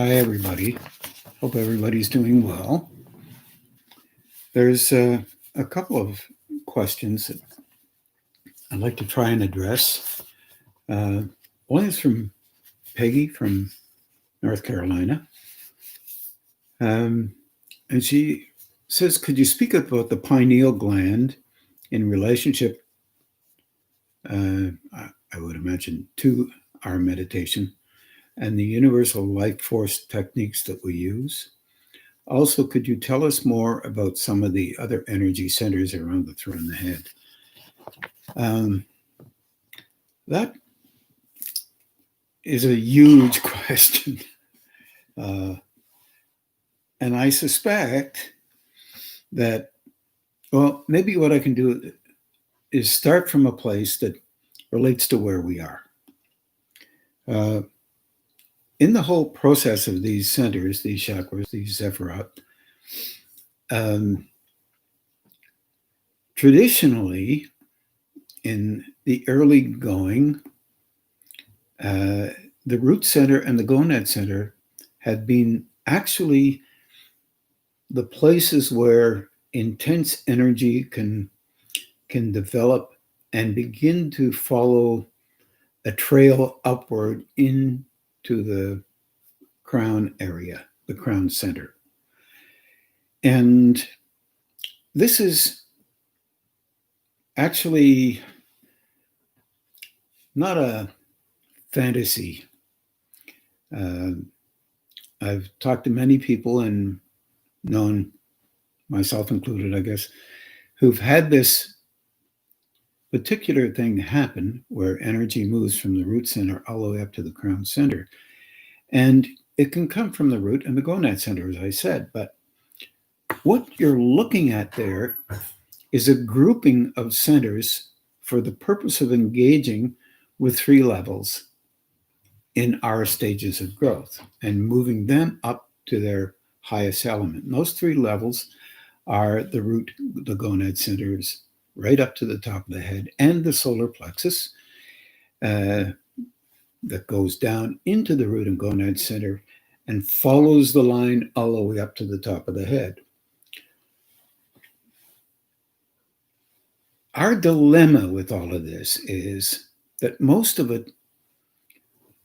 Hi, everybody. Hope everybody's doing well. There's a couple of questions that I'd like to try and address. Uh, One is from Peggy from North Carolina. And she says, could you speak about the pineal gland in relationship, I would imagine, to our meditation and the universal life force techniques that we use? Also, could you tell us more about some of the other energy centers around the throat and the head? That is a huge question. And I suspect that, well, maybe what I can do is start from a place that relates to where we are. In the whole process of these centers, these chakras, these Sephiroth, traditionally, in the early going, the root center and the gonad center had been actually the places where intense energy can develop and begin to follow a trail upward into the crown area, the crown center. And this is actually not a fantasy. I've talked to many people and known, myself included, I guess, who've had this particular thing happen where energy moves from the root center all the way up to the crown center. And it can come from the root and the gonad center, as I said. But what you're looking at there is a grouping of centers for the purpose of engaging with three levels in our stages of growth and moving them up to their highest element. And those three levels are the root, the gonad centers, right up to the top of the head, and the solar plexus that goes down into the root and gonad center and follows the line all the way up to the top of the head. Our dilemma with all of this is that most of it,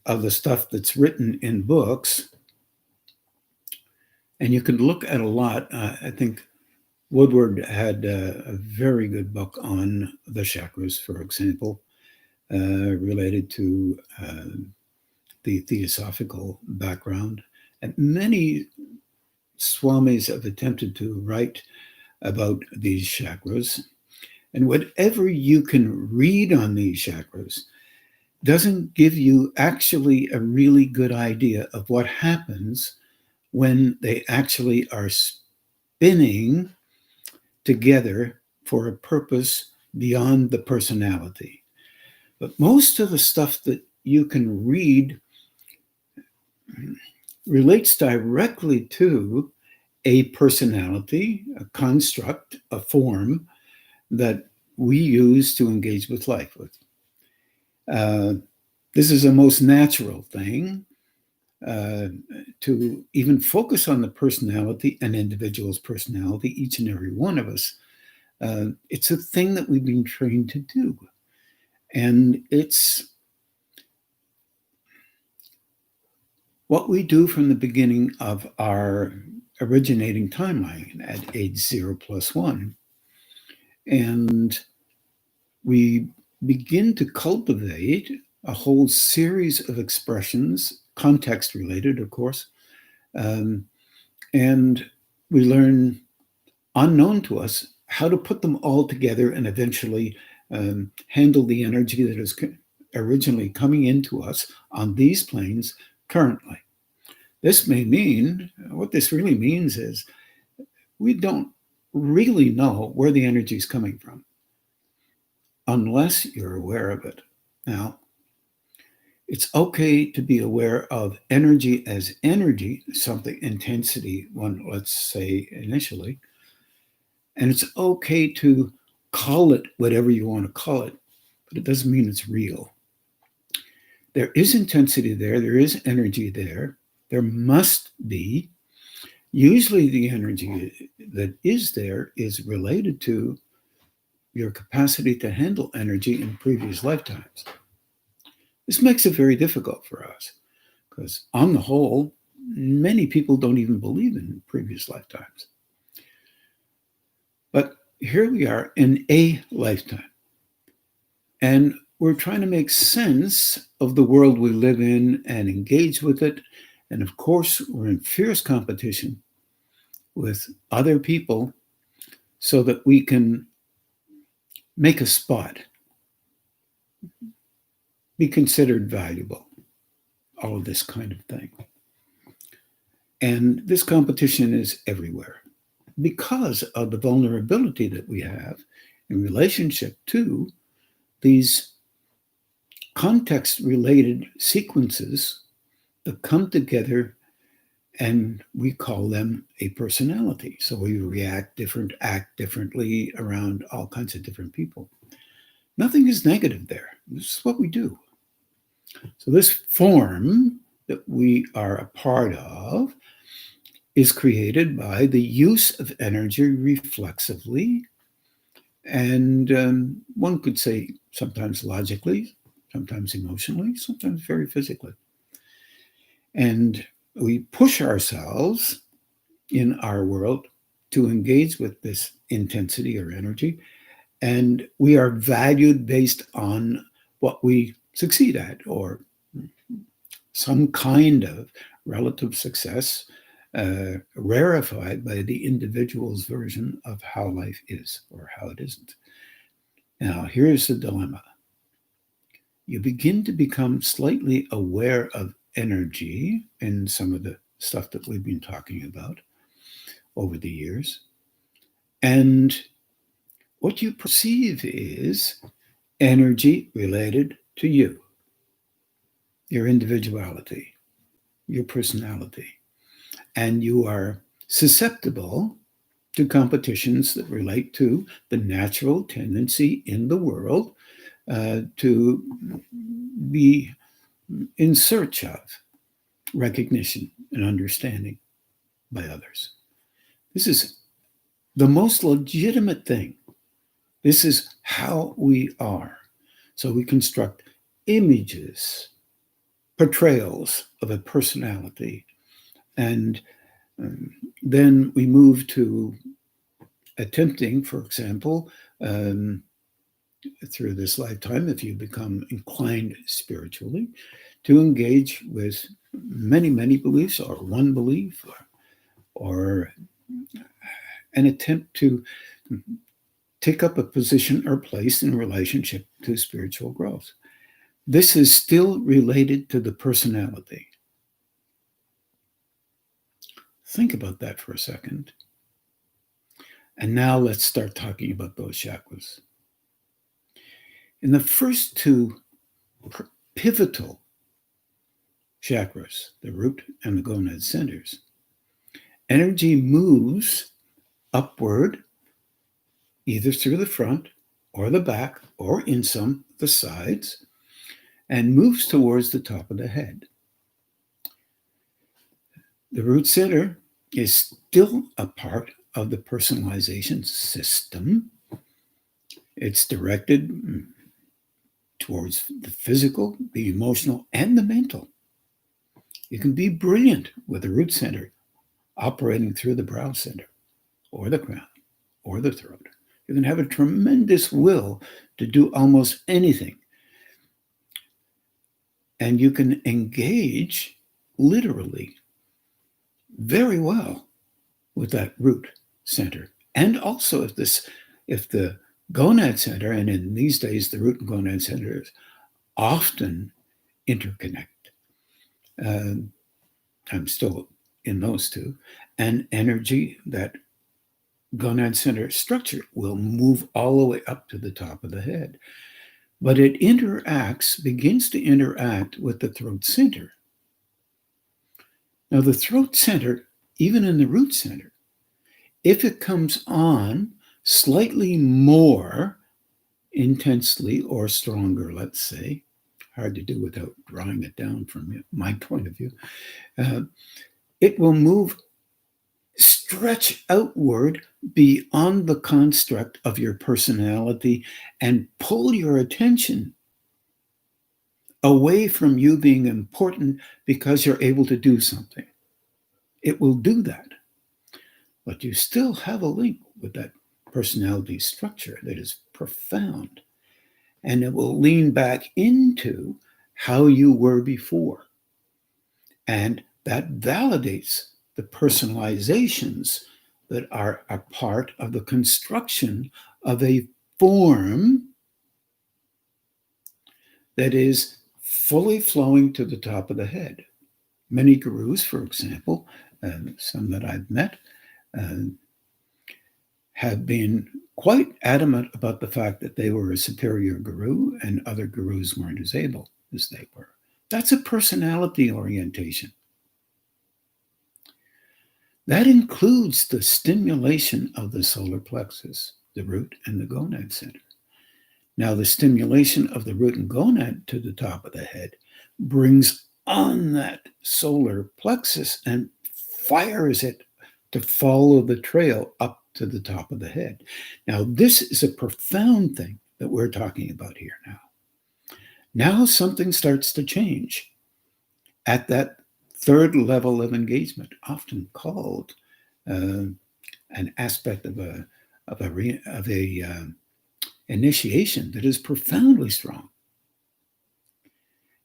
of the stuff that's written in books, and you can look at a lot, I think Woodward had a very good book on the chakras, for example, related to the theosophical background. And many swamis have attempted to write about these chakras. And whatever you can read on these chakras doesn't give you actually a really good idea of what happens when they actually are spinning together for a purpose beyond the personality. But most of the stuff that you can read relates directly to a personality, a construct, a form that we use to engage with life with. This is a most natural thing to even focus on the personality, an individual's personality, each and every one of us. It's a thing that we've been trained to do. And it's what we do from the beginning of our originating timeline at age 0 + 1. And we begin to cultivate a whole series of expressions, context related, of course, and we learn, unknown to us, how to put them all together and eventually handle the energy that is originally coming into us on these planes currently. This may mean, what this really means is, we don't really know where the energy is coming from unless you're aware of it. Now, it's okay to be aware of energy as energy, something intensity, one, let's say initially, and it's okay to call it whatever you want to call it, but it doesn't mean it's real. There is intensity there, there is energy there there must be, usually the energy that is there is related to your capacity to handle energy in previous lifetimes. This makes it very difficult for us because, on the whole, many people don't even believe in previous lifetimes. But here we are in a lifetime, and we're trying to make sense of the world we live in and engage with it. And of course, we're in fierce competition with other people so that we can make a spot, be considered valuable, all of this kind of thing. And this competition is everywhere because of the vulnerability that we have in relationship to these context-related sequences that come together, and we call them a personality. So we react different, act differently around all kinds of different people. Nothing is negative there. This is what we do. So this form that we are a part of is created by the use of energy reflexively, and one could say sometimes logically, sometimes emotionally, sometimes very physically. And we push ourselves in our world to engage with this intensity or energy, and we are valued based on what we succeed at or some kind of relative success, rarefied by the individual's version of how life is or how it isn't. Now, here's the dilemma. You begin to become slightly aware of energy in some of the stuff that we've been talking about over the years. And what you perceive is energy related to you, your individuality, your personality. And you are susceptible to competitions that relate to the natural tendency in the world to be in search of recognition and understanding by others. This is the most legitimate thing. This is how we are. So we construct images, portrayals of a personality, and then we move to attempting, for example, through this lifetime, if you become inclined spiritually, to engage with many, many beliefs or one belief or an attempt to take up a position or place in relationship to spiritual growth. This is still related to the personality. Think about that for a second. And now let's start talking about those chakras. In the first two pivotal chakras, the root and the gonad centers, energy moves upward, either through the front or the back or in some of the sides, and moves towards the top of the head. The root center is still a part of the personalization system. It's directed towards the physical, the emotional, and the mental. You can be brilliant with the root center operating through the brow center or the crown or the throat. You can have a tremendous will to do almost anything. And you can engage literally very well with that root center. And also if the gonad center, and in these days the root and gonad centers often interconnect. I'm still in those two. And energy, that gonad center structure, will move all the way up to the top of the head. But it begins to interact with the throat center. Now, the throat center, even in the root center, if it comes on slightly more intensely or stronger, let's say, hard to do without drawing it down from my point of view. It will move, stretch outward beyond the construct of your personality and pull your attention away from you being important because you're able to do something. It will do that. But you still have a link with that personality structure that is profound. And it will lean back into how you were before. And that validates the personalizations that are a part of the construction of a form that is fully flowing to the top of the head. Many gurus, for example, some that I've met, have been quite adamant about the fact that they were a superior guru and other gurus weren't as able as they were. That's a personality orientation. That includes the stimulation of the solar plexus, the root, and the gonad center. Now, the stimulation of the root and gonad to the top of the head brings on that solar plexus and fires it to follow the trail up to the top of the head. Now, this is a profound thing that we're talking about here now. Now something starts to change at that third level of engagement, often called an aspect of a initiation that is profoundly strong.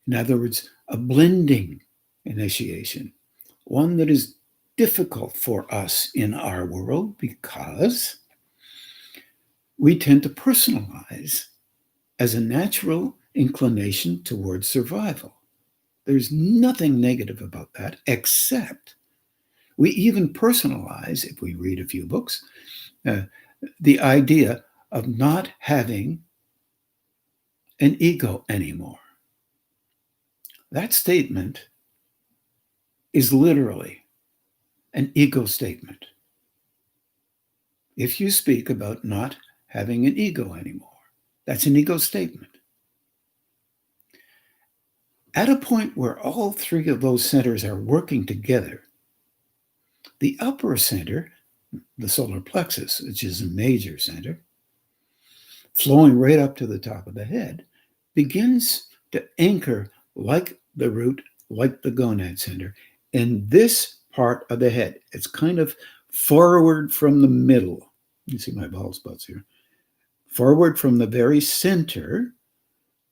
In other words, a blending initiation, one that is difficult for us in our world because we tend to personalize as a natural inclination towards survival. There's nothing negative about that, except we even personalize, if we read a few books, the idea of not having an ego anymore. That statement is literally an ego statement. If you speak about not having an ego anymore, that's an ego statement. At a point where all three of those centers are working together, the upper center, the solar plexus, which is a major center, flowing right up to the top of the head, begins to anchor like the root, like the gonad center, in this part of the head. It's kind of forward from the middle. You see my bald spots here. Forward from the very center,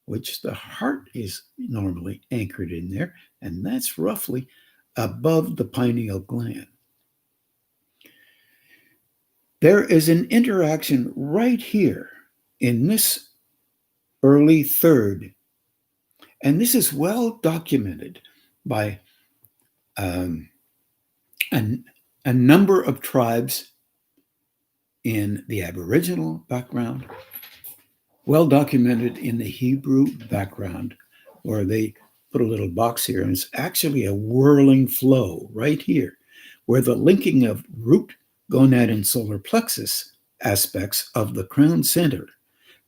which the heart is normally anchored in there, and that's roughly above the pineal gland. There is an interaction right here in this early third, and this is well documented by a number of tribes in the Aboriginal background, well documented in the Hebrew background, where they put a little box here, and it's actually a whirling flow right here, where the linking of root, gonad, and solar plexus aspects of the crown center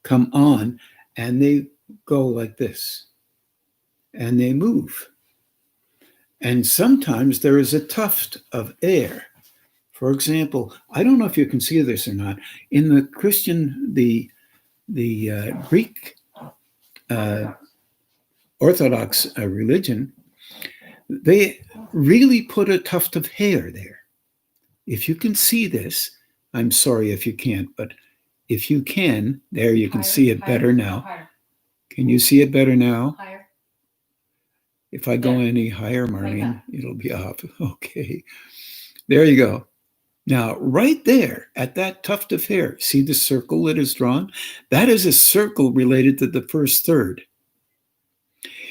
come on, and they go like this, and they move. And sometimes there is a tuft of air. For example, I don't know if you can see this or not, in the Christian, the Greek Orthodox religion, they really put a tuft of hair there. If you can see this, I'm sorry if you can't, but if you can, there you can see it better now. Can you see it better now? Higher. If I go any higher, Marlene, it'll be off. Okay. There you go. Now, right there at that tuft of hair, see the circle that is drawn? That is a circle related to the first third.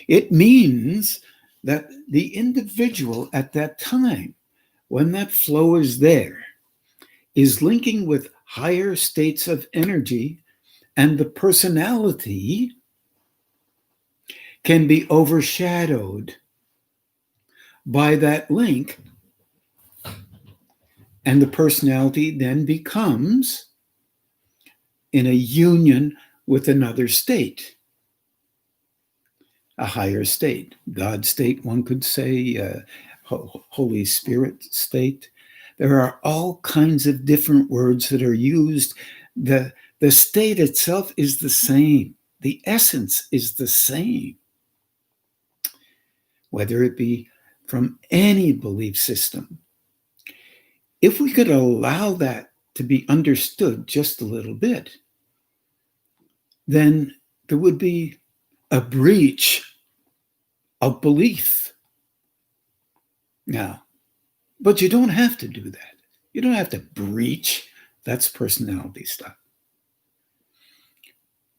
It means that the individual at that time, when that flow is there, is linking with higher states of energy, and the personality can be overshadowed by that link. And the personality then becomes in a union with another state. a higher state, God state, one could say, Holy Spirit state. There are all kinds of different words that are used. The state itself is the same. The essence is the same, whether it be from any belief system. If we could allow that to be understood just a little bit, then there would be a breach of belief. Now, but you don't have to do that. You don't have to breach. That's personality stuff.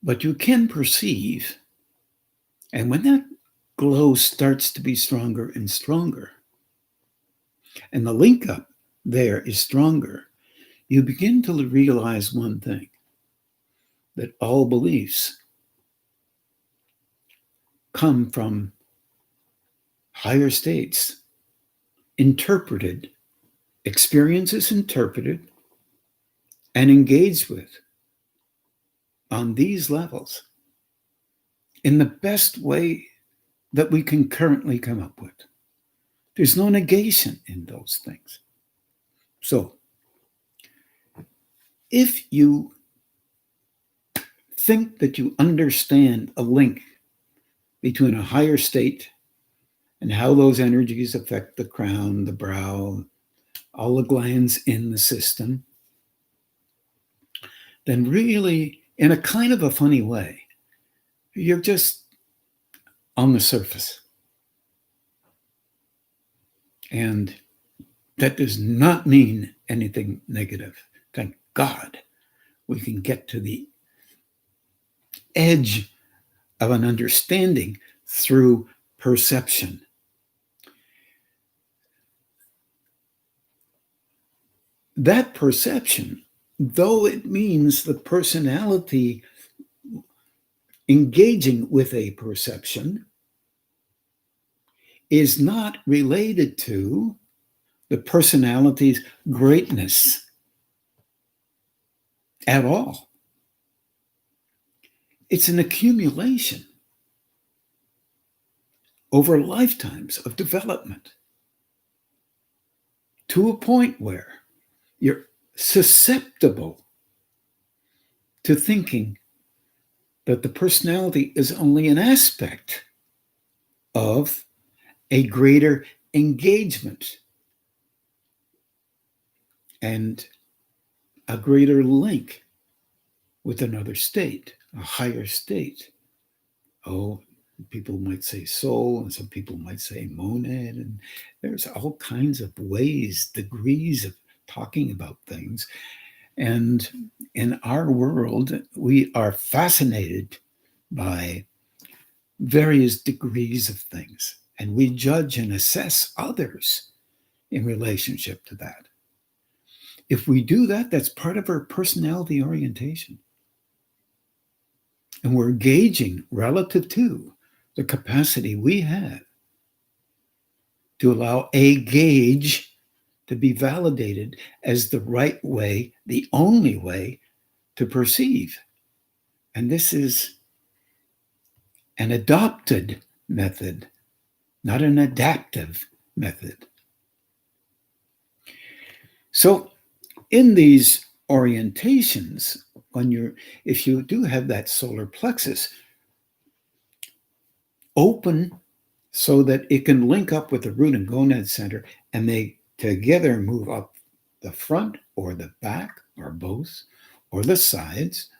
But you can perceive, and when that glow starts to be stronger and stronger, and the link up there is stronger, you begin to realize one thing, that all beliefs come from higher states, interpreted, experiences interpreted and engaged with on these levels in the best way that we can currently come up with. There's no negation in those things. So, if you think that you understand a link between a higher state and how those energies affect the crown, the brow, all the glands in the system, then really, in a kind of a funny way, you're just on the surface. And that does not mean anything negative. Thank God we can get to the edge of an understanding through perception. That perception, though it means the personality engaging with a perception, is not related to the personality's greatness at all. It's an accumulation over lifetimes of development to a point where you're susceptible to thinking that the personality is only an aspect of a greater engagement and a greater link with another state, a higher state. Oh, people might say soul, and some people might say monad, and there's all kinds of ways, degrees of talking about things. And in our world, we are fascinated by various degrees of things, and we judge and assess others in relationship to that. If we do that, that's part of our personality orientation. And we're gauging relative to the capacity we have to allow a gauge to be validated as the right way, the only way to perceive. And this is an adopted method, not an adaptive method. So in these orientations, if you do have that solar plexus open so that it can link up with the root and gonad center, and they together move up the front or the back or both or the sides,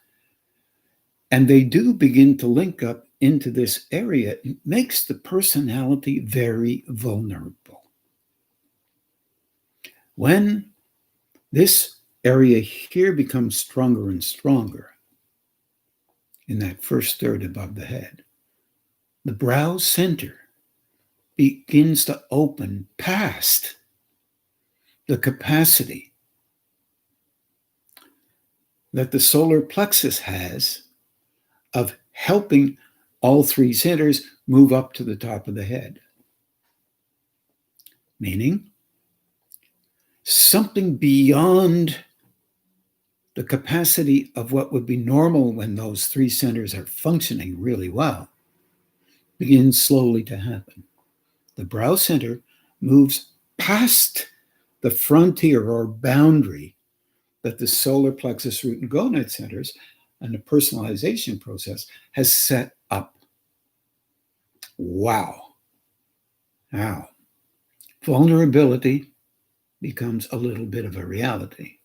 and they do begin to link up into this area, it makes the personality very vulnerable. When this area here becomes stronger and stronger in that first third above the head, the brow center begins to open past the capacity that the solar plexus has of helping all three centers move up to the top of the head. Meaning, something beyond the capacity of what would be normal when those three centers are functioning really well begins slowly to happen. The brow center moves past the frontier or boundary that the solar plexus, root, and gonad centers and the personalization process has set up. Wow. Now, vulnerability becomes a little bit of a reality.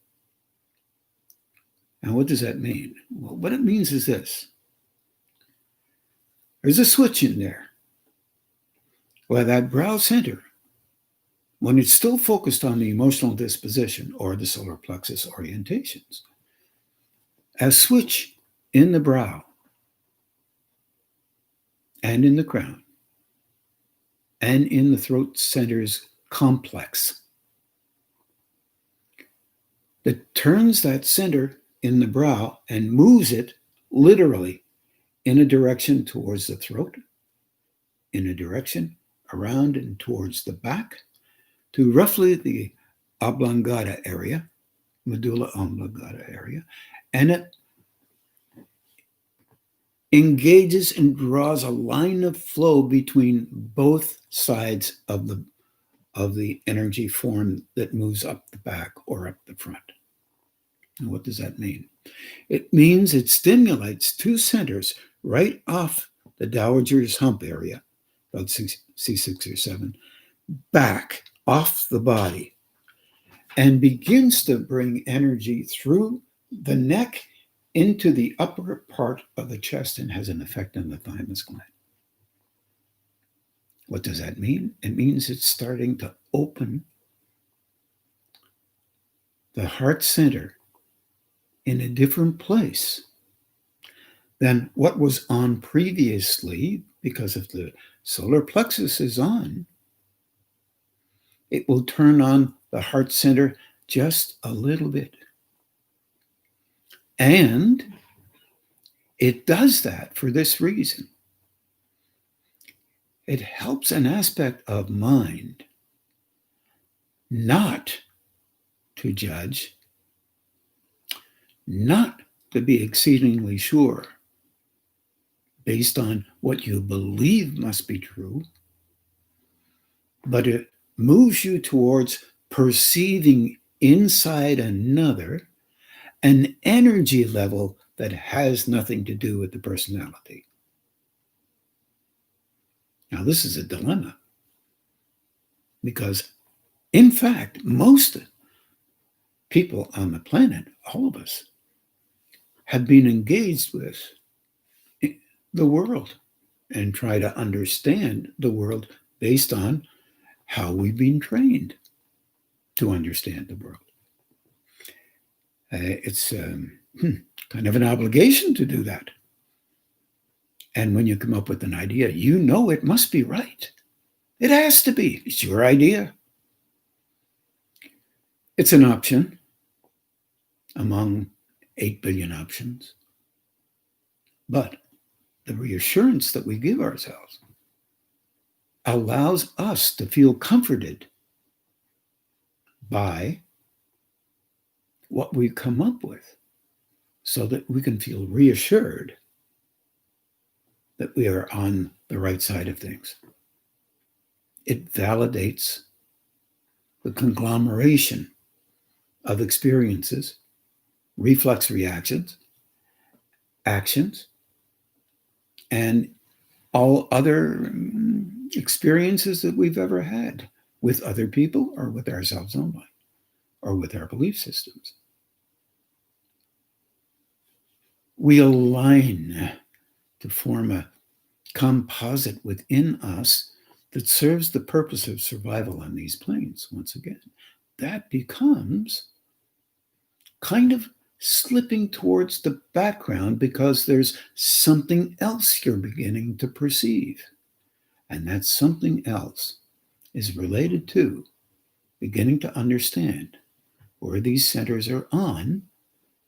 Now, what does that mean? Well, what it means is this. There's a switch in there where that brow center, when it's still focused on the emotional disposition or the solar plexus orientations, a switch in the brow and in the crown and in the throat center's complex that turns that center in the brow and moves it literally in a direction towards the throat, in a direction around and towards the back, to roughly the oblongata area, medulla oblongata area, and it engages and draws a line of flow between both sides of the energy form that moves up the back or up the front. And what does that mean? It means it stimulates two centers right off the dowager's hump area, about C6 or 7, back off the body, and begins to bring energy through the neck into the upper part of the chest and has an effect on the thymus gland. What does that mean? It means it's starting to open the heart center in a different place than what was on previously. Because if the solar plexus is on, it will turn on the heart center just a little bit. And it does that for this reason. It helps an aspect of mind not to judge, not to be exceedingly sure based on what you believe must be true, but it moves you towards perceiving inside another an energy level that has nothing to do with the personality. Now, this is a dilemma because, in fact, most people on the planet, all of us, have been engaged with the world and try to understand the world based on how we've been trained to understand the world. It's kind of an obligation to do that. And when you come up with an idea, you know it must be right. It has to be. It's your idea. It's an option among 8 billion options. But the reassurance that we give ourselves allows us to feel comforted by what we come up with so that we can feel reassured that we are on the right side of things. It validates the conglomeration of experiences, reflex reactions, actions, and all other experiences that we've ever had with other people or with ourselves only, or with our belief systems. We align to form a composite within us that serves the purpose of survival on these planes. Once again, that becomes kind of slipping towards the background because there's something else you're beginning to perceive. And that something else is related to beginning to understand where these centers are on,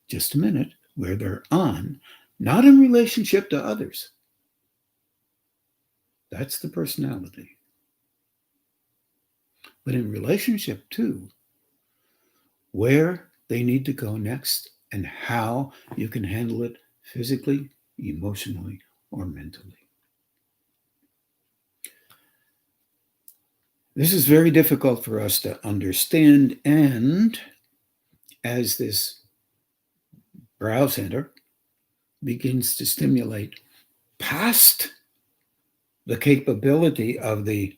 just a minute, where they're on, not in relationship to others. That's the personality. But in relationship to where they need to go next and how you can handle it physically, emotionally, or mentally. This is very difficult for us to understand, and as this brow center begins to stimulate past the capability of the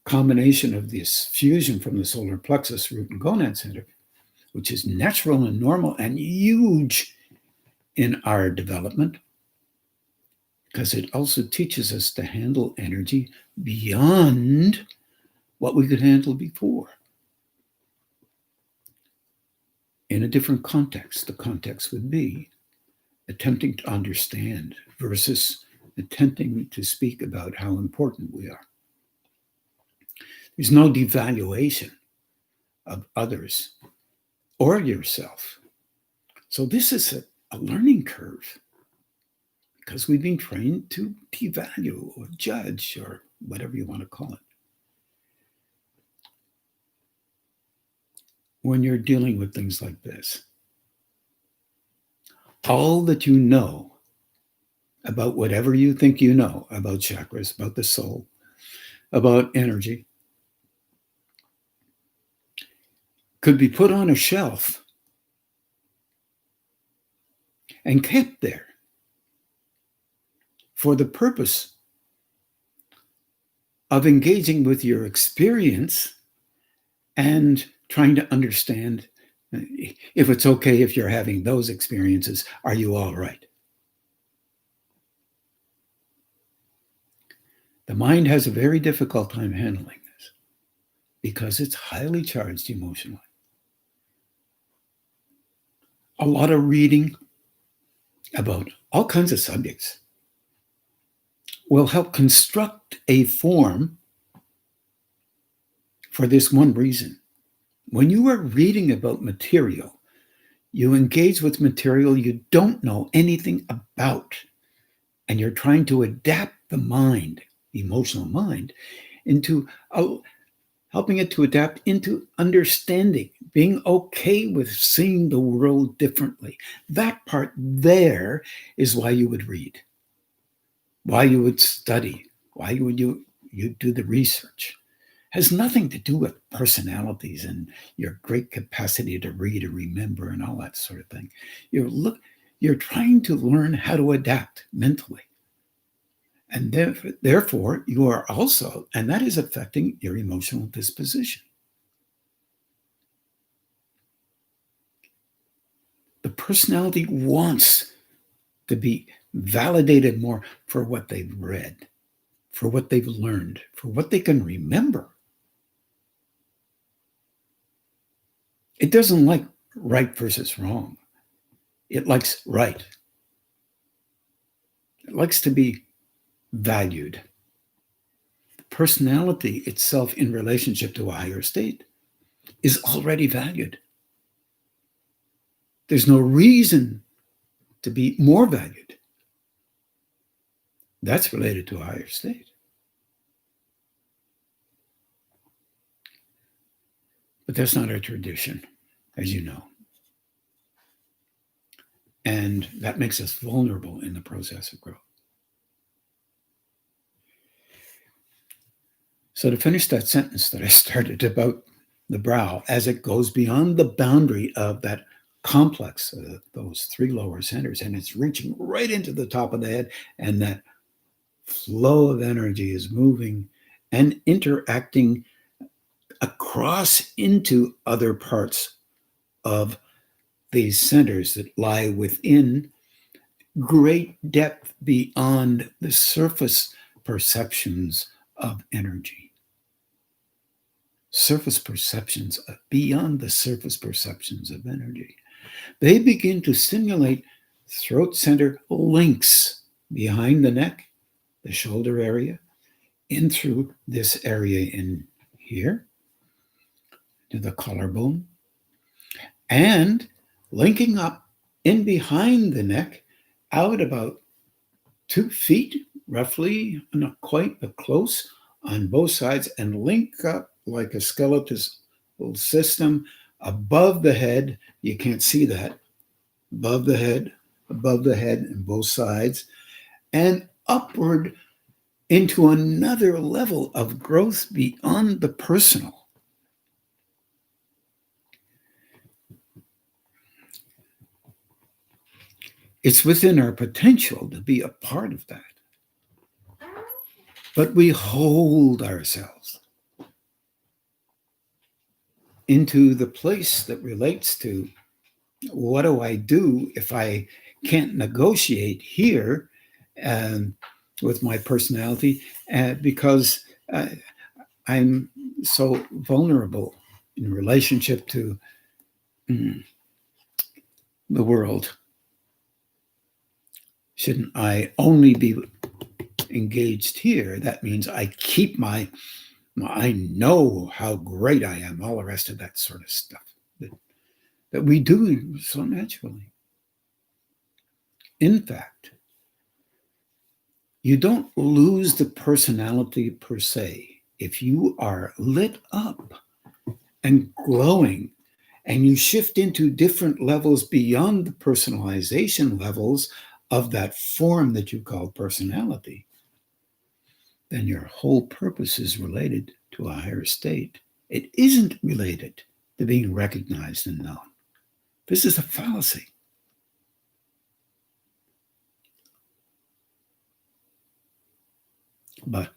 combination of this fusion from the solar plexus, root, and gonad center, which is natural and normal and huge in our development, because it also teaches us to handle energy beyond what we could handle before. In a different context, the context would be attempting to understand versus attempting to speak about how important we are. There's no devaluation of others or yourself. So this is a learning curve, because we've been trained to devalue or judge or whatever you want to call it. When you're dealing with things like this, all that you know about whatever you think you know about chakras, about the soul, about energy, could be put on a shelf and kept there for the purpose of engaging with your experience and trying to understand if it's okay if you're having those experiences. Are you all right? The mind has a very difficult time handling this because it's highly charged emotionally. A lot of reading about all kinds of subjects will help construct a form for this one reason. When you are reading about material, you engage with material you don't know anything about, and you're trying to adapt the mind, the emotional mind, into helping it to adapt into understanding, being okay with seeing the world differently. That part there is why you would read, why you would study, why would you do the research. Has nothing to do with personalities and your great capacity to read or remember and all that sort of thing. You're trying to learn how to adapt mentally. And therefore, you are also, and that is affecting your emotional disposition. The personality wants to be validated more for what they've read, for what they've learned, for what they can remember. It doesn't like right versus wrong. It likes right. It likes to be valued. Personality itself in relationship to a higher state is already valued. There's no reason to be more valued. That's related to a higher state. But that's not our tradition, as you know. And that makes us vulnerable in the process of growth. So to finish that sentence that I started about the brow, as it goes beyond the boundary of that complex, those three lower centers, and it's reaching right into the top of the head, and that flow of energy is moving and interacting across into other parts of these centers that lie within great depth beyond the surface perceptions of energy. Surface perceptions, beyond the surface perceptions of energy. They begin to stimulate throat center links behind the neck, the shoulder area, in through this area in here, to the collarbone, and linking up in behind the neck, out about 2 feet, roughly, not quite, but close, on both sides, and link up like a skeletal system above the head. You can't see that. Above the head, and both sides, and upward into another level of growth beyond the personal. It's within our potential to be a part of that. But we hold ourselves into the place that relates to, what do I do if I can't negotiate here with my personality because I'm so vulnerable in relationship to the world? Shouldn't I only be engaged here? That means I keep I know how great I am, all the rest of that sort of stuff that we do so naturally. In fact, you don't lose the personality per se if you are lit up and glowing and you shift into different levels beyond the personalization levels of that form that you call personality. Then your whole purpose is related to a higher state. It isn't related to being recognized and known. This is a fallacy. But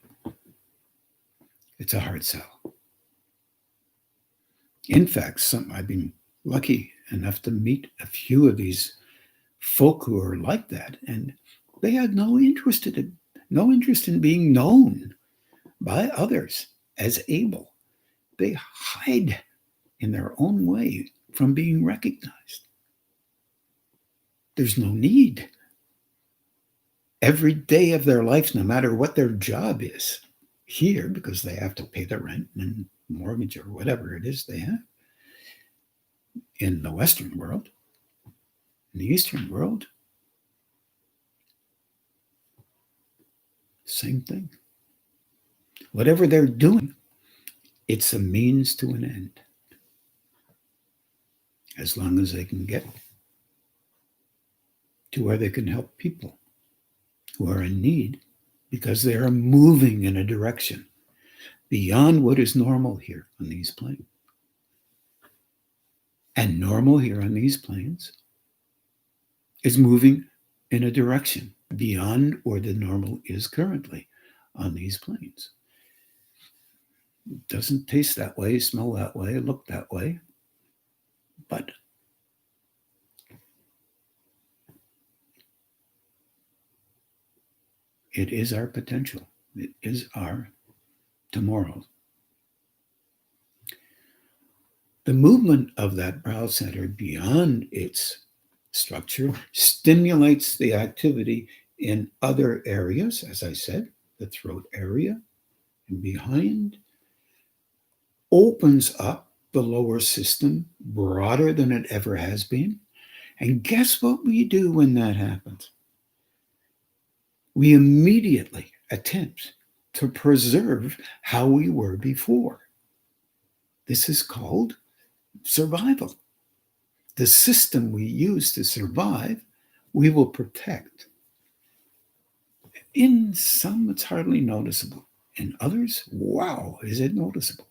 it's a hard sell. In fact, I've been lucky enough to meet a few of these folk who are like that, and they had no interest in being known by others as able. They hide in their own way from being recognized. There's no need. Every day of their life, no matter what their job is, here, because they have to pay the rent and mortgage or whatever it is they have. In the Western world, in the Eastern world, same thing. Whatever they're doing, it's a means to an end. As long as they can get to where they can help people who are in need, because they are moving in a direction beyond what is normal here on these planes. And normal here on these planes is moving in a direction beyond where the normal is currently on these planes. It doesn't taste that way, smell that way, look that way, but it is our potential. It is our tomorrow. The movement of that brow center beyond its structure stimulates the activity in other areas, as I said, the throat area and behind, opens up the lower system broader than it ever has been. And guess what we do when that happens? We immediately attempt to preserve how we were before. This is called survival. The system we use to survive, we will protect. In some, it's hardly noticeable. In others, wow, is it noticeable?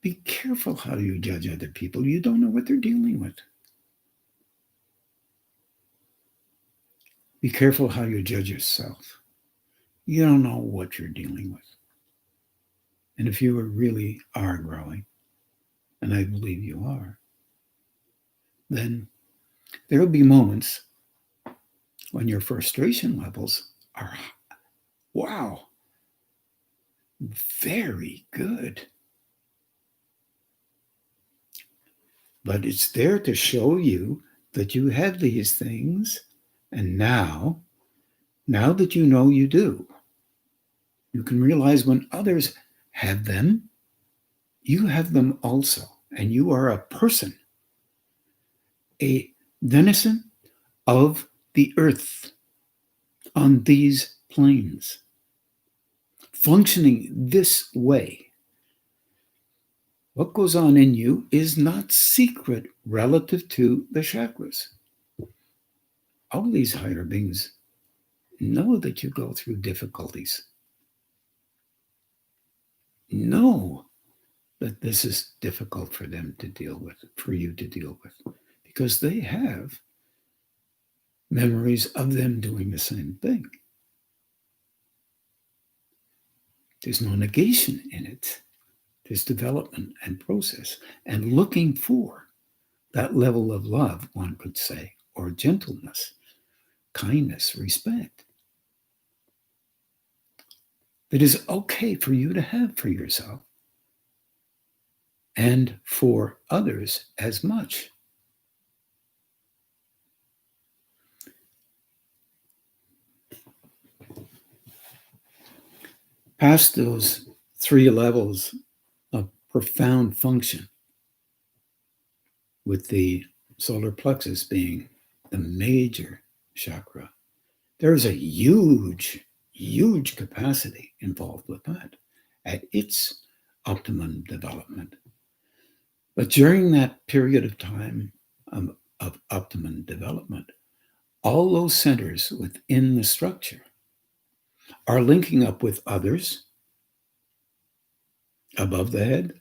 Be careful how you judge other people. You don't know what they're dealing with. Be careful how you judge yourself. You don't know what you're dealing with. And if you really are growing, and I believe you are, then there will be moments when your frustration levels are, wow, very good. But it's there to show you that you have these things, and now that you know you do, you can realize when others have them, you have them also, and you are a person, a denizen of the earth on these planes, functioning this way. What goes on in you is not secret relative to the chakras. All these higher beings know that you go through difficulties. Know that this is difficult for them to deal with, for you to deal with, because they have memories of them doing the same thing. There's no negation in it. There's development and process and looking for that level of love, one could say, or gentleness, kindness, respect. That is okay for you to have for yourself and for others as much. Past those 3 levels of profound function, with the solar plexus being the major chakra, there is a huge, huge capacity involved with that at its optimum development. But during that period of time of optimum development, all those centers within the structure are linking up with others above the head,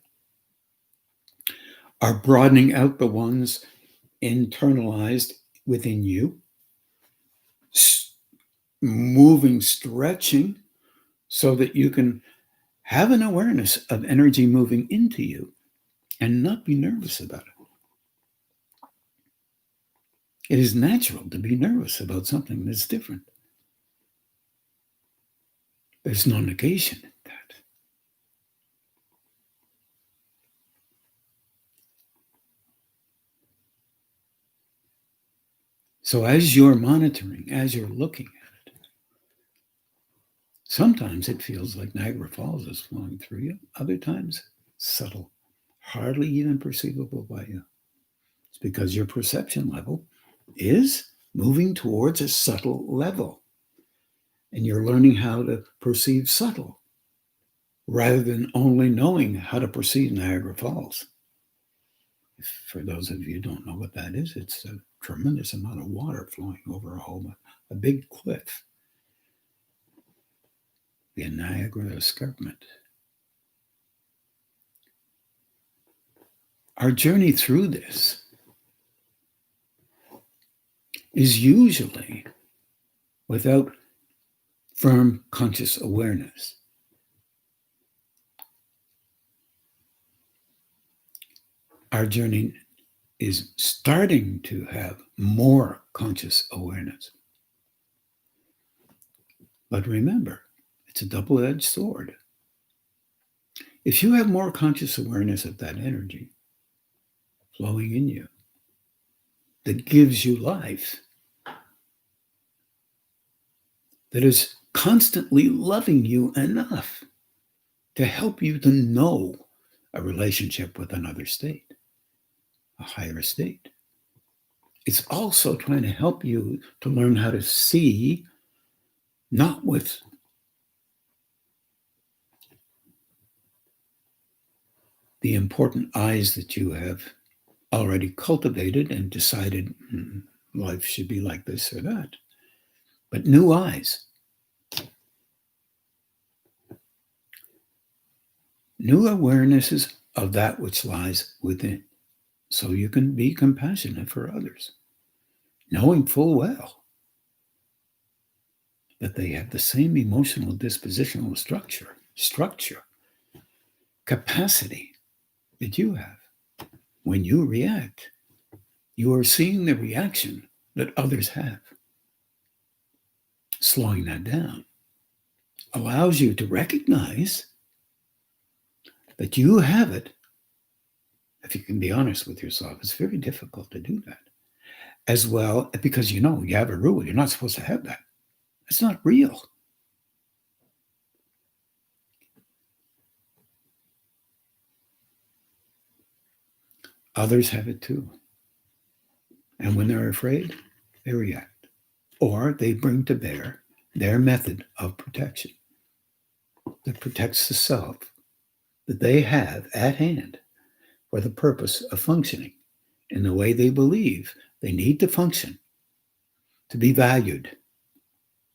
are broadening out the ones internalized within you, moving, stretching, so that you can have an awareness of energy moving into you and not be nervous about it. It is natural to be nervous about something that's different. There's no negation in that. So as you're monitoring, as you're looking at it, sometimes it feels like Niagara Falls is flowing through you. Other times, subtle, hardly even perceivable by you. It's because your perception level is moving towards a subtle level. And you're learning how to perceive subtle rather than only knowing how to perceive Niagara Falls. For those of you who don't know what that is, it's a tremendous amount of water flowing over a big cliff. The Niagara Escarpment. Our journey through this is usually without firm conscious awareness. Our journey is starting to have more conscious awareness. But remember, it's a double-edged sword. If you have more conscious awareness of that energy flowing in you that gives you life, that is constantly loving you enough to help you to know a relationship with another state, a higher state. It's also trying to help you to learn how to see, not with the important eyes that you have already cultivated and decided life should be like this or that, but new eyes. New awarenesses of that which lies within, so you can be compassionate for others, knowing full well that they have the same emotional dispositional structure, capacity that you have. When you react, you are seeing the reaction that others have. Slowing that down allows you to recognize that you have it. If you can be honest with yourself, it's very difficult to do that. As well, because you have a rule, you're not supposed to have that. It's not real. Others have it too. And when they're afraid, they react. Or they bring to bear their method of protection that protects the self that they have at hand for the purpose of functioning in the way they believe they need to function to be valued,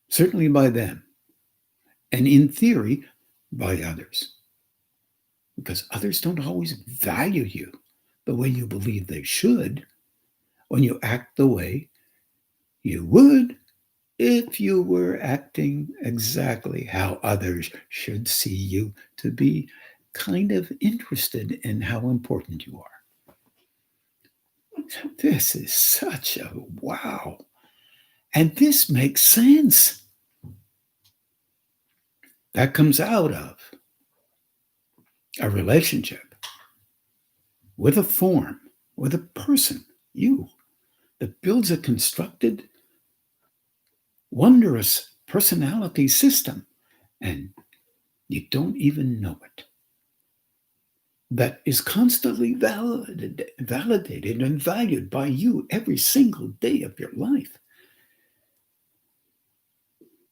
certainly by them, and in theory, by others, because others don't always value you the way you believe they should when you act the way you would if you were acting exactly how others should see you to be kind of interested in how important you are. This is such a wow. And this makes sense. That comes out of a relationship with a form, with a person, you, that builds a constructed, wondrous personality system, and you don't even know it. That is constantly validated and valued by you every single day of your life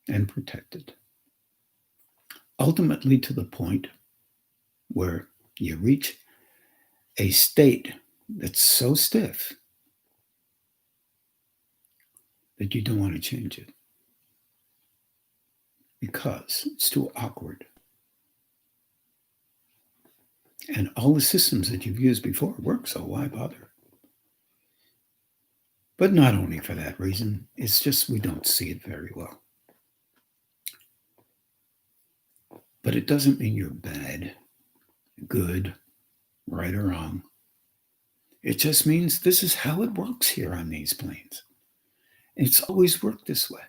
and protected. Ultimately, to the point where you reach a state that's so stiff that you don't want to change it because it's too awkward. And all the systems that you've used before work, so why bother? But not only for that reason, it's just we don't see it very well. But it doesn't mean you're bad, good, right or wrong. It just means this is how it works here on these planes. It's always worked this way.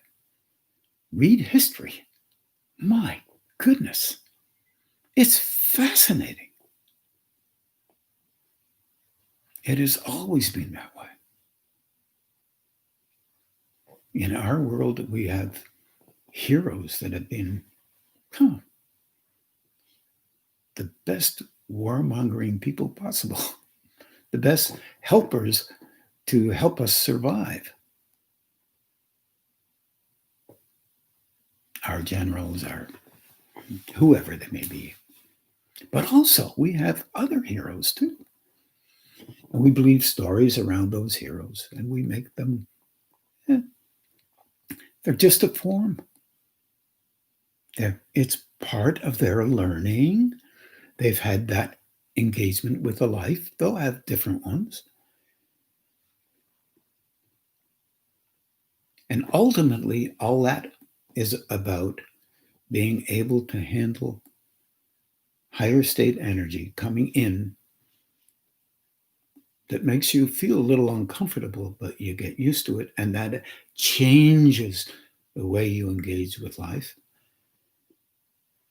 Read history. My goodness. It's fascinating. It has always been that way. In our world, we have heroes that have been the best warmongering people possible, the best helpers to help us survive. Our generals, our whoever they may be. But also, we have other heroes too. And we believe stories around those heroes, and we make them, they're just a form. It's part of their learning. They've had that engagement with a life. They'll have different ones. And ultimately, all that is about being able to handle higher state energy coming in that makes you feel a little uncomfortable, but you get used to it, and that changes the way you engage with life.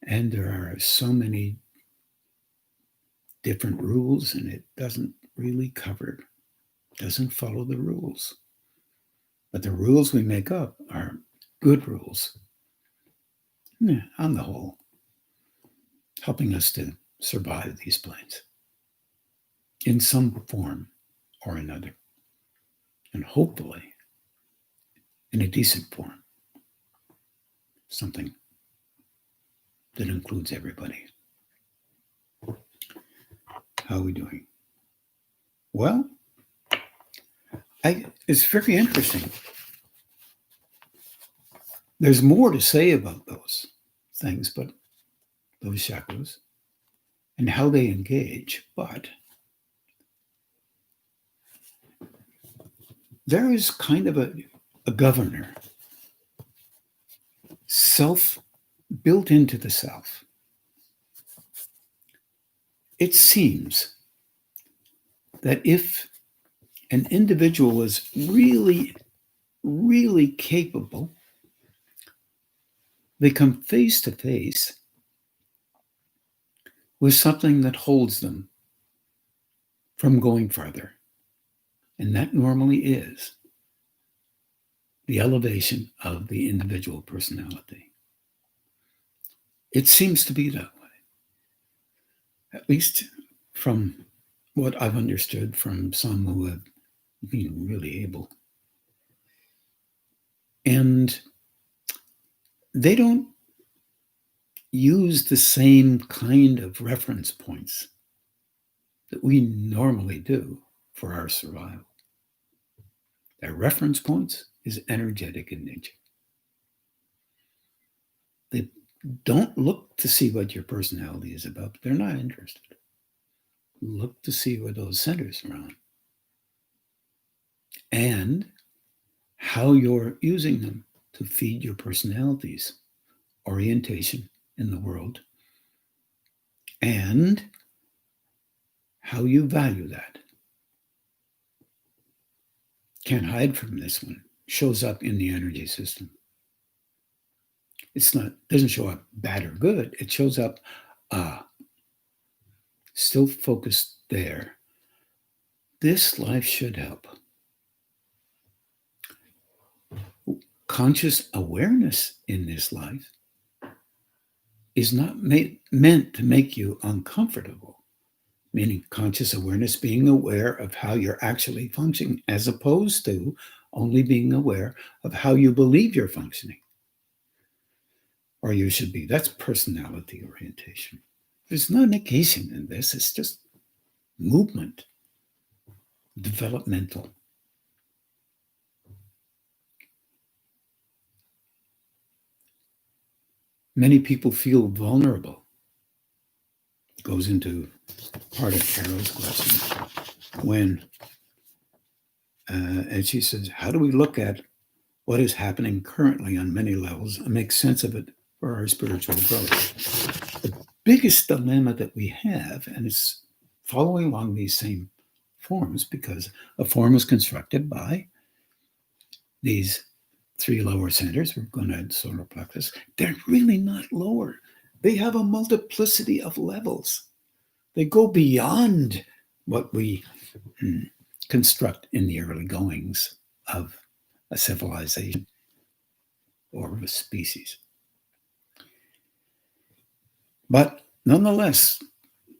And there are so many different rules, and it doesn't really cover, doesn't follow the rules. But the rules we make up are good rules, on the whole, helping us to survive these planes in some form or another, and hopefully in a decent form, something that includes everybody. How are we doing? Well, it's very interesting. There's more to say about those things, but those chakras and how they engage, but there is kind of a governor, self built into the self. It seems that if an individual is really, really capable, they come face to face with something that holds them from going further. And that normally is the elevation of the individual personality. It seems to be that way, at least from what I've understood from some who have been really able. And they don't use the same kind of reference points that we normally do for our survival. Their reference points is energetic in nature. They don't look to see what your personality is about. They're not interested. Look to see where those centers are on and how you're using them to feed your personality's orientation in the world and how you value that. Can't hide from this one. Shows up in the energy system. Doesn't show up bad or good. It shows up still focused there. This life should help. Conscious awareness in this life is not meant to make you uncomfortable, meaning conscious awareness being aware of how you're actually functioning as opposed to only being aware of how you believe you're functioning or you should be. That's personality orientation. There's no negation in this. It's just movement, developmental. Many people feel vulnerable. Goes into part of Carol's question when, and she says, how do we look at what is happening currently on many levels and make sense of it for our spiritual growth? The biggest dilemma that we have, and it's following along these same forms because a form was constructed by these 3 lower centers, we're going to add solar plexus. They're really not lower. They have a multiplicity of levels. They go beyond what we construct in the early goings of a civilization or of a species. But nonetheless,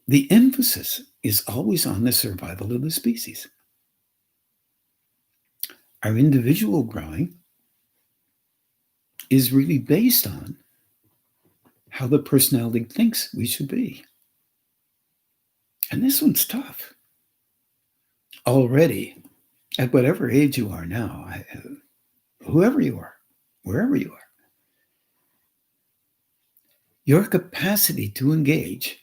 the emphasis is always on the survival of the species. Our individual growing is really based on how the personality thinks we should be. And this one's tough. Already, at whatever age you are now, whoever you are, wherever you are, your capacity to engage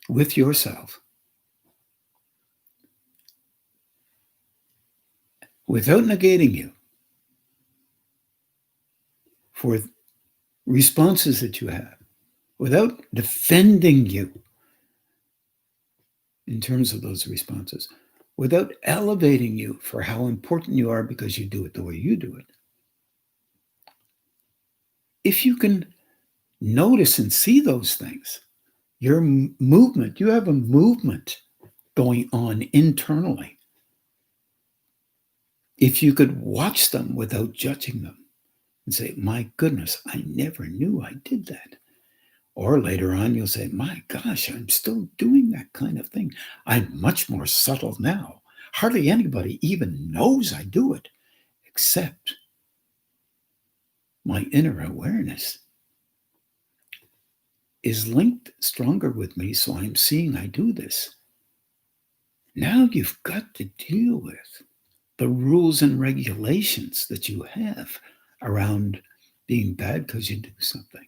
with yourself without negating you for responses that you have, without defending you in terms of those responses, without elevating you for how important you are because you do it the way you do it. If you can notice and see those things, your movement, you have a movement going on internally. If you could watch them without judging them and say, my goodness, I never knew I did that. Or later on, you'll say, my gosh, I'm still doing that kind of thing. I'm much more subtle now. Hardly anybody even knows I do it, except my inner awareness is linked stronger with me, so I'm seeing I do this. Now you've got to deal with the rules and regulations that you have around being bad because you do something.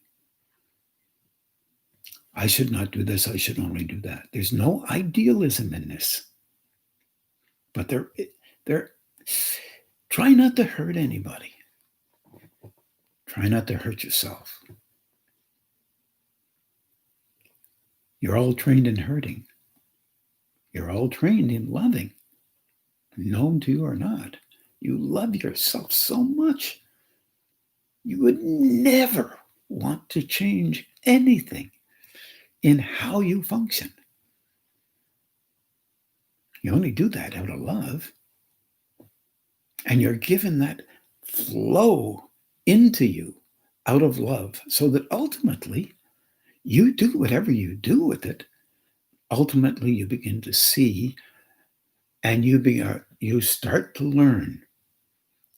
I should not do this. I should only do that. There's no idealism in this. But they're try not to hurt anybody. Try not to hurt yourself. You're all trained in hurting. You're all trained in loving, known to you or not. You love yourself so much. You would never want to change anything in how you function. You only do that out of love. And you're given that flow into you out of love so that ultimately you do whatever you do with it. Ultimately, you begin to see and you start to learn.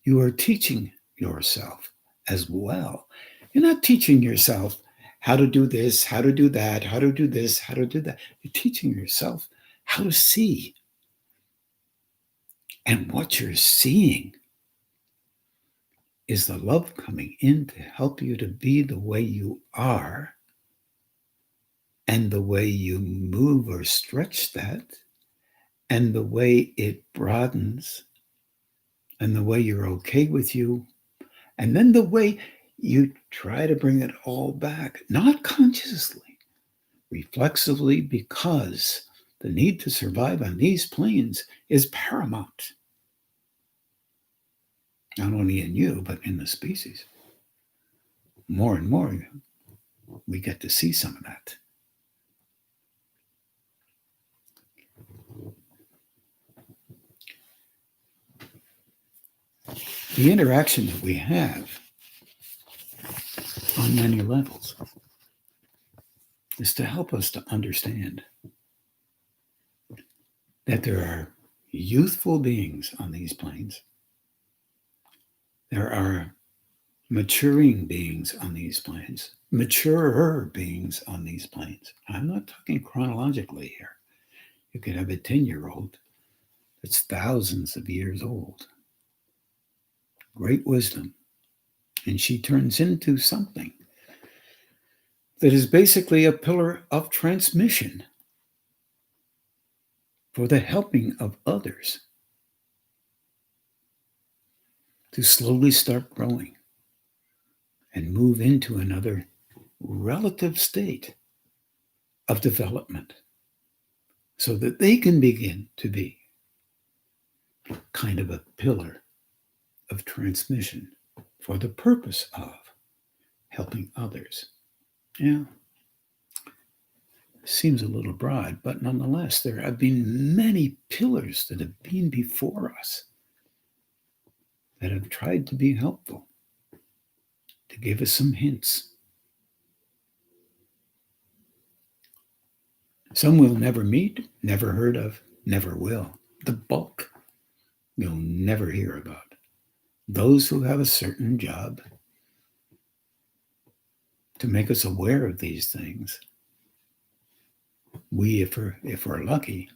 You are teaching yourself as well. You're not teaching yourself how to do this, how to do that, how to do this, how to do that. You're teaching yourself how to see. And what you're seeing is the love coming in to help you to be the way you are, and the way you move or stretch that, and the way it broadens, and the way you're okay with you, and then the way you try to bring it all back, not consciously, reflexively, because the need to survive on these planes is paramount. Not only in you, but in the species. More and more, we get to see some of that. The interaction that we have on many levels is to help us to understand that there are youthful beings on these planes. There are maturing beings on these planes, maturer beings on these planes. I'm not talking chronologically here. You could have a 10-year-old that's thousands of years old. Great wisdom. And she turns into something that is basically a pillar of transmission for the helping of others to slowly start growing and move into another relative state of development so that they can begin to be kind of a pillar of transmission for the purpose of helping others. Yeah, seems a little broad, but nonetheless, there have been many pillars that have been before us that have tried to be helpful, to give us some hints. Some we'll never meet, never heard of, never will. The bulk you'll never hear about. Those who have a certain job to make us aware of these things, we, if we're lucky,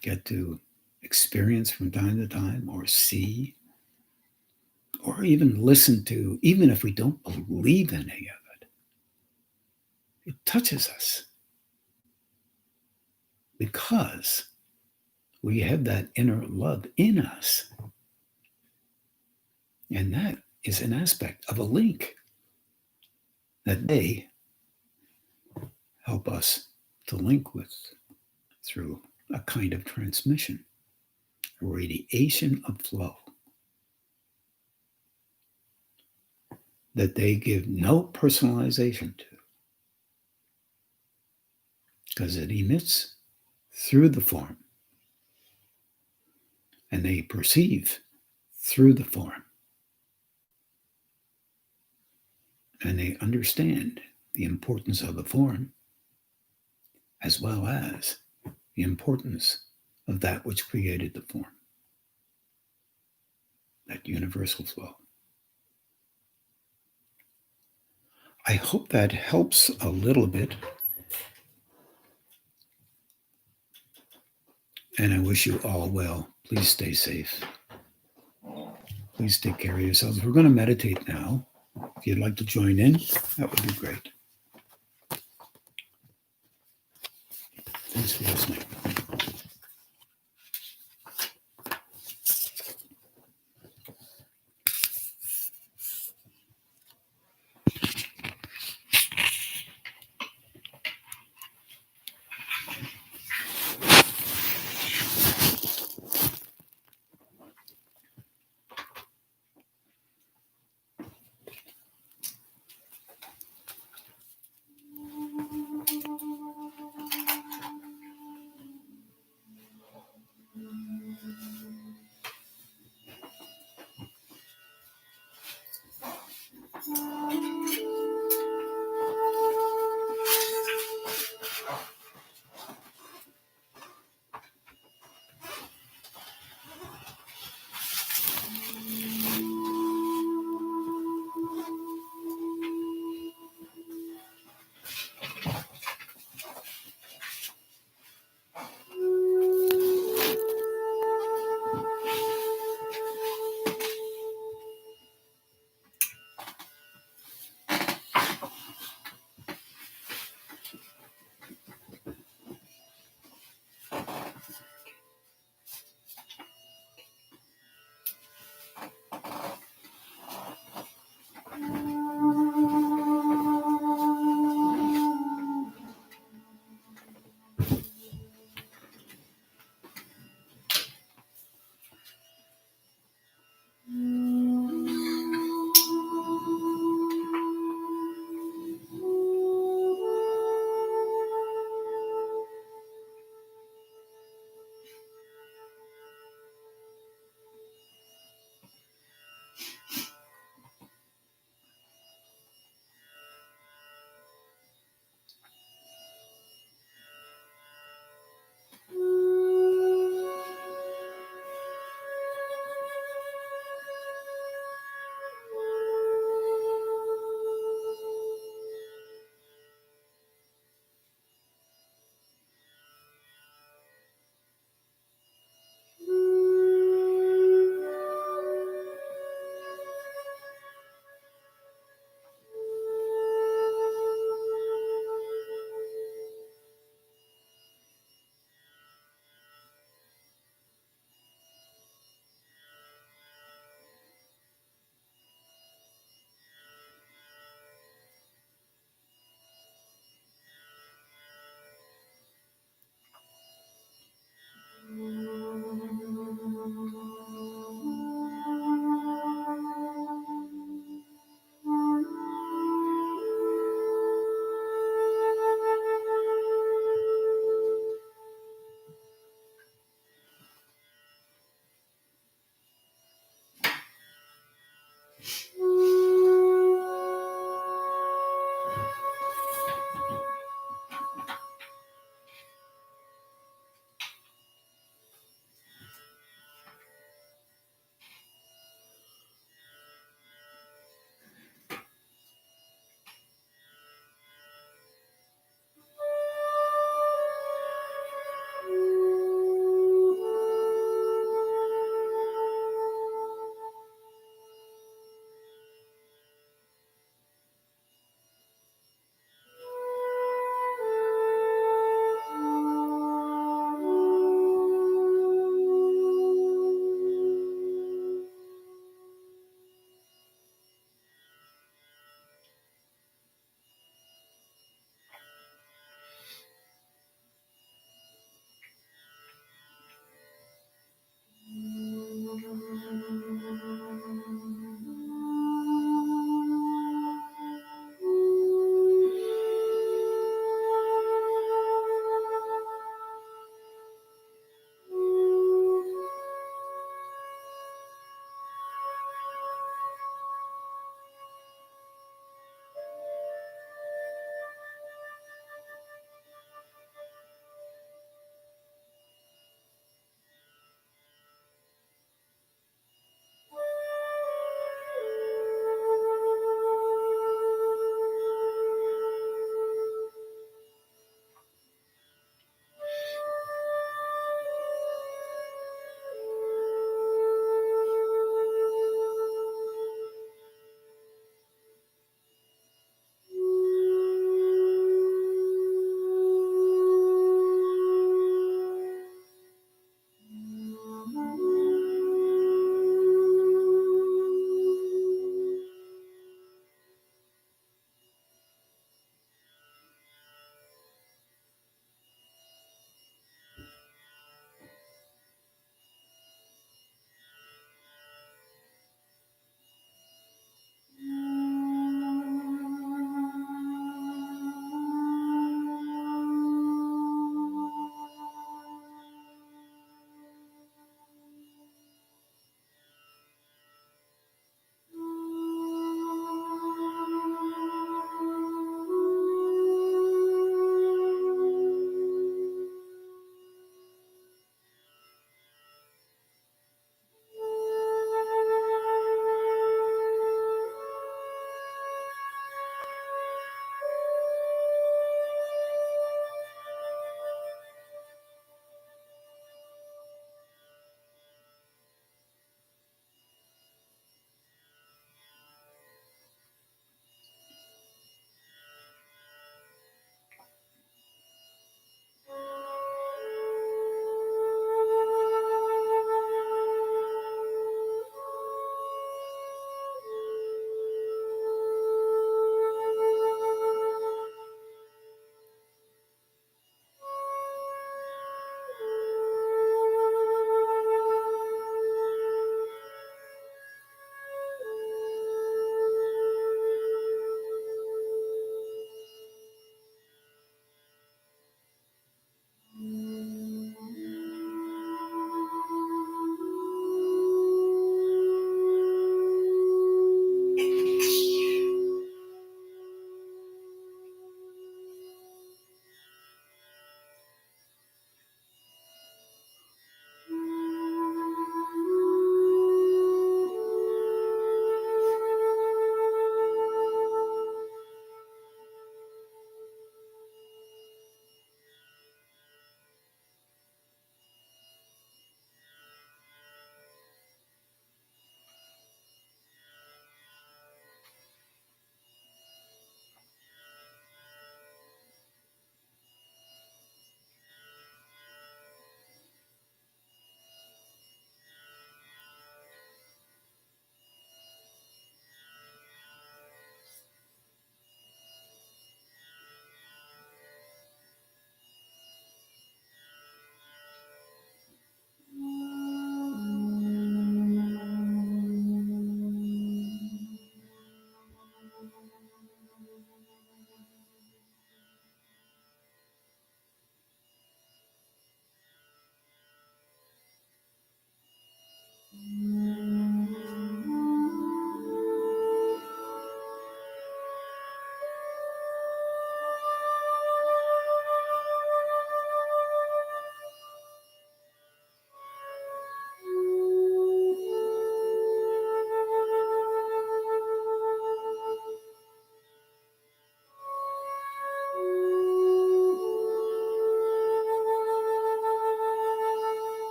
get to experience from time to time, or see, or even listen to, even if we don't believe in any of it. It touches us because we have that inner love in us. And that is an aspect of a link that they help us to link with through a kind of transmission, a radiation of flow that they give no personalization to, because it emits through the form and they perceive through the form and they understand the importance of the form as well as the importance of that which created the form, that universal flow. I hope that helps a little bit. And I wish you all well. Please stay safe. Please take care of yourselves. We're going to meditate now. If you'd like to join in, that would be great. Thanks for listening.